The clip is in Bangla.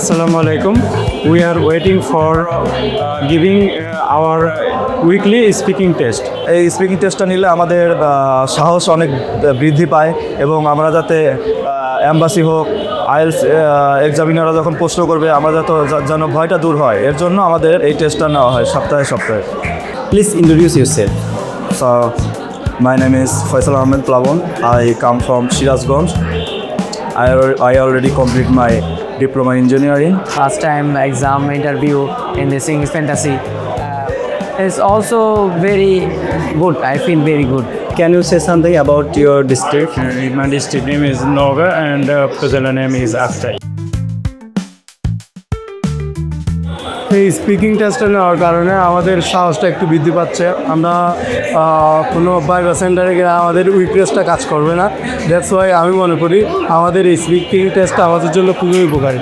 Assalamu alaikum. We are waiting for giving our weekly speaking test. এই স্পিকিং টেস্টটা নিলে আমাদের সাহস অনেক বৃদ্ধি পায় এবং আমরা যাতে অ্যাম্বাসি হোক আইএলস এক্সামিনাররা যখন প্রশ্ন করবে আমরা যেন ভয়টা দূর হয় এর জন্য আমাদের এই টেস্টটা নেওয়া হয় সপ্তাহে সপ্তাহে। Please introduce yourself. So, my name is Faisal Ahmed Plavon. I come from Shirazganj. I already complete my diploma in engineering. Last time exam interview in this English fantasy is also very good. I feel very good. Can you say something about your district? My district name is Noga and Pazala name is Aftai. এই স্পিকিং টেস্টে নেওয়ার কারণে আমাদের সাহসটা একটু বৃদ্ধি পাচ্ছে। আমরা কোনো ভাইভা সেন্টারে গেলে আমাদের উইকনেসটা কাজ করবে না। দ্যাটস ওয়াই আমি মনে করি আমাদের এই স্পিকিং টেস্টটা আমাদের জন্য খুবই উপকারী।